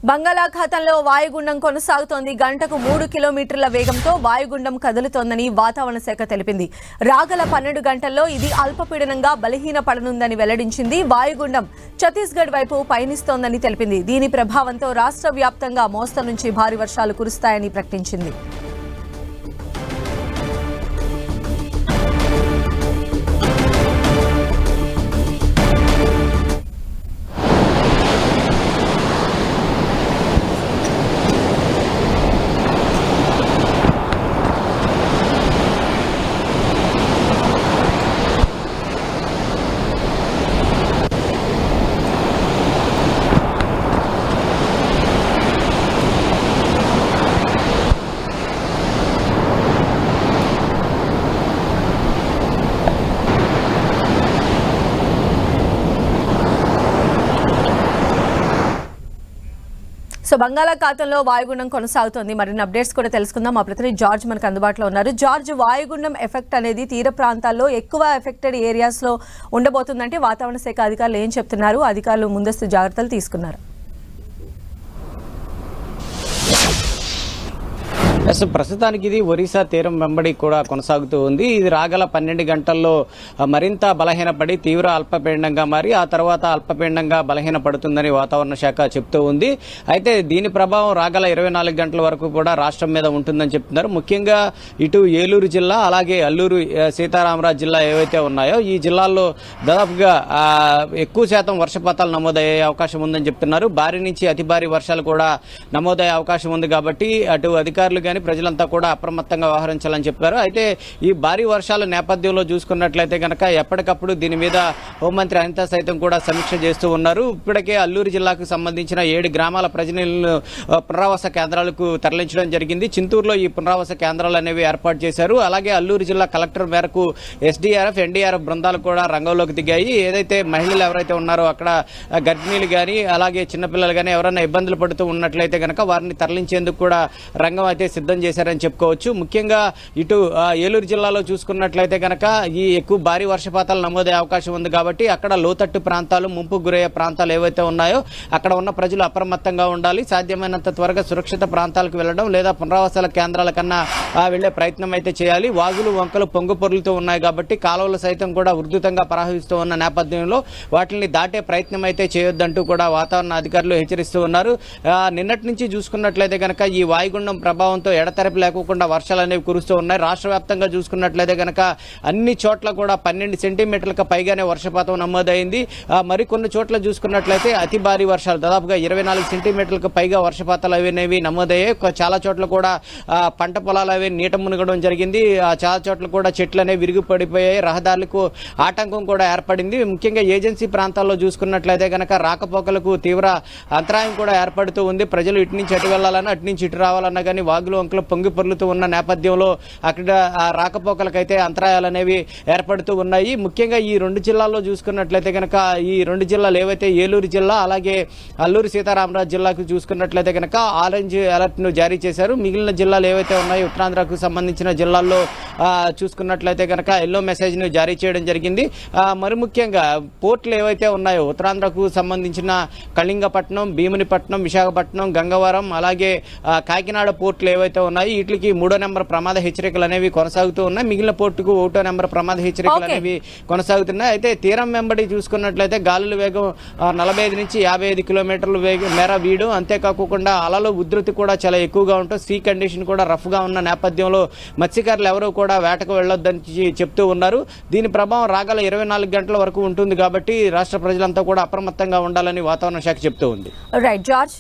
బంగాళాఖాతంలో వాయుగుండం కొనసాగుతోంది. గంటకు 3 కిలోమీటర్ల వేగంతో వాయుగుండం కదులుతోందని వాతావరణ శాఖ తెలిపింది. రాగల 12 గంటల్లో ఇది అల్పపీడనంగా బలహీనపడనుందని వెల్లడించింది. వాయుగుండం ఛత్తీస్గఢ్ వైపు పయనిస్తోందని తెలిపింది. దీని ప్రభావంతో రాష్ట్ర వ్యాప్తంగా మోస్తరు నుంచి భారీ వర్షాలు కురుస్తాయని ప్రకటించింది. సో బంగాళాఖాతంలో వాయుగుండం కొనసాగుతోంది. మరిన్ని అప్డేట్స్ కూడా తెలుసుకుందాం. మా ప్రతినిధి జార్జ్ మనకు అందుబాటులో ఉన్నారు. జార్జ్, వాయుగుండం ఎఫెక్ట్ అనేది తీర ప్రాంతాల్లో ఎక్కువ ఎఫెక్టెడ్ ఏరియాస్ లో ఉండబోతుందంటే వాతావరణ శాఖ అధికారులు ఏం చెప్తున్నారు? అధికారులు ముందస్తు జాగ్రత్తలు తీసుకున్నారు? ప్రస్తుతానికి ఇది ఒరిస్సా తీరం వెంబడి కూడా కొనసాగుతూ ఉంది. ఇది రాగల 12 గంటల్లో మరింత బలహీనపడి తీవ్ర అల్పపీడనంగా మారి ఆ తర్వాత అల్పపీడనంగా బలహీనపడుతుందని వాతావరణ శాఖ చెప్తూ ఉంది. అయితే దీని ప్రభావం రాగల 24 గంటల వరకు కూడా రాష్ట్రం మీద ఉంటుందని చెప్తున్నారు. ముఖ్యంగా ఇటు ఏలూరు జిల్లా అలాగే అల్లూరు సీతారామరాజు జిల్లా ఏవైతే ఉన్నాయో ఈ జిల్లాల్లో దాదాపుగా ఎక్కువ శాతం వర్షపాతాలు నమోదయ్యే అవకాశం ఉందని చెప్తున్నారు. భారీ నుంచి అతి భారీ వర్షాలు కూడా నమోదయ్యే అవకాశం ఉంది. కాబట్టి అటు అధికారులు ప్రజలంతా కూడా అప్రమత్తంగా వ్యవహరించాలని చెప్పారు. అయితే ఈ భారీ వర్షాల నేపథ్యంలో చూసుకున్నట్లయితే కనుక ఎప్పటికప్పుడు దీని మీద హోంమంత్రి అనిత సైతం కూడా సమీక్ష చేస్తూ ఉన్నారు. ఇప్పటికే అల్లూరు జిల్లాకు సంబంధించిన 7 గ్రామాల ప్రజలను పునరావాస కేంద్రాలకు తరలించడం జరిగింది. చింతూరులో ఈ పునరావాస కేంద్రాలు అనేవి ఏర్పాటు చేశారు. అలాగే అల్లూరు జిల్లా కలెక్టర్ మేరకు ఎస్డీఆర్ఎఫ్, ఎన్డీఆర్ఎఫ్ బృందాలు కూడా రంగంలోకి దిగాయి. ఏదైతే మహిళలు ఎవరైతే ఉన్నారో అక్కడ గర్భిణీలు కానీ అలాగే చిన్నపిల్లలు కానీ ఎవరైనా ఇబ్బందులు పడుతూ ఉన్నట్లయితే కనుక వారిని తరలించేందుకు కూడా రంగం అయితే సిద్ధం చేశారని చెప్పుకోవచ్చు. ముఖ్యంగా ఇటు ఏలూరు జిల్లాలో చూసుకున్నట్లయితే కనుక ఈ ఎక్కువ భారీ వర్షపాతాలు నమోదయ్యే అవకాశం ఉంది. కాబట్టి అక్కడ లోతట్టు ప్రాంతాలు, ముంపు గురయ్యే ప్రాంతాలు ఏవైతే ఉన్నాయో అక్కడ ఉన్న ప్రజలు అప్రమత్తంగా ఉండాలి. సాధ్యమైనంత త్వరగా సురక్షిత ప్రాంతాలకు వెళ్లడం లేదా పునరావాసాల కేంద్రాల కన్నా వెళ్లే ప్రయత్నం అయితే చేయాలి. వాగులు వంకలు పొంగు పొర్లుతూ ఉన్నాయి కాబట్టి కాలువలు సైతం కూడా ఉధృతంగా ప్రవహిస్తూ ఉన్న నేపథ్యంలో వాటిని దాటే ప్రయత్నం అయితే చేయొద్దంటూ కూడా వాతావరణ అధికారులు హెచ్చరిస్తూ ఉన్నారు. నిన్నటి నుంచి చూసుకున్నట్లయితే కనుక ఈ వాయుగుండం ప్రభావంతో ఎడతెరపి లేకుండా వర్షాలు అనేవి కురుస్తూ ఉన్నాయి. రాష్ట్ర వ్యాప్తంగా చూసుకున్నట్లయితే కనుక అన్ని చోట్ల కూడా 12 సెంటీమీటర్లకు పైగానే వర్షపాతం నమోదైంది. మరికొన్ని చోట్ల చూసుకున్నట్లయితే అతి భారీ వర్షాలు దాదాపుగా 24 సెంటీమీటర్లకు పైగా వర్షపాతాలు అనేవి నమోదయ్యాయి. చాలా చోట్ల కూడా పంట పొలాలు అవి నీట మునగడం జరిగింది. చాలా చోట్ల కూడా చెట్లు అనేవి విరిగి పడిపోయాయి. రహదారులకు ఆటంకం కూడా ఏర్పడింది. ముఖ్యంగా ఏజెన్సీ ప్రాంతాల్లో చూసుకున్నట్లయితే కనుక రాకపోకలకు తీవ్ర అంతరాయం కూడా ఏర్పడుతూ ఉంది. ప్రజలు ఇటు నుంచి అటు వెళ్లాలన్నా అటు నుంచి ఇటు రావాలన్నా కానీ వాగులు వంకలు పొంగి పొర్లుతూ ఉన్న నేపథ్యంలో అక్కడ రాకపోకలకైతే అంతరాయాలు అనేవి ఏర్పడుతూ ఉన్నాయి. ముఖ్యంగా ఈ 2 జిల్లాల్లో చూసుకున్నట్లయితే కనుక ఈ 2 జిల్లాలు ఏవైతే ఏలూరు జిల్లా అలాగే అల్లూరు సీతారామరాజు జిల్లాకు చూసుకున్నట్లయితే కనుక ఆరెంజ్ అలర్ట్ ను జారీ చేశారు. మిగిలిన జిల్లాలు ఏవైతే ఉన్నాయో ఉత్తరాంధ్రకు సంబంధించిన జిల్లాల్లో చూసుకున్నట్లయితే కనుక ఎల్లో మెసేజ్ ను జారీ చేయడం జరిగింది. మరి ముఖ్యంగా పోర్టులు ఏవైతే ఉన్నాయో ఉత్తరాంధ్రకు సంబంధించిన కళింగపట్నం, భీమునిపట్నం, విశాఖపట్నం, గంగవరం అలాగే కాకినాడ పోర్టులు ఏవైతే ఉన్నాయి వీటికి 3వ నెంబర్ ప్రమాద హెచ్చరికలు అనేవి కొనసాగుతూ ఉన్నాయి. మిగిలిన పోర్టుకు 1వ నెంబర్ ప్రమాద హెచ్చరికలు అనేవి కొనసాగుతున్నాయి. అయితే తీరం వెంబడి చూసుకున్నట్లయితే గాలుల వేగం 45 నుంచి 55 కిలోమీటర్ల మేర వీడు. అంతేకాకుండా అలల ఉధృతి కూడా చాలా ఎక్కువగా ఉంటుంది. సీ కండిషన్ కూడా రఫ్ గా ఉన్న నేపథ్యంలో మత్స్యకారులు ఎవరూ కూడా వేటకు వెళ్లొద్దని చెప్తూ ఉన్నారు. దీని ప్రభావం రాగల 24 గంటల వరకు ఉంటుంది. కాబట్టి రాష్ట్ర ప్రజలంతా కూడా అప్రమత్తంగా ఉండాలని వాతావరణ శాఖ చెప్తూ ఉంది. Right George.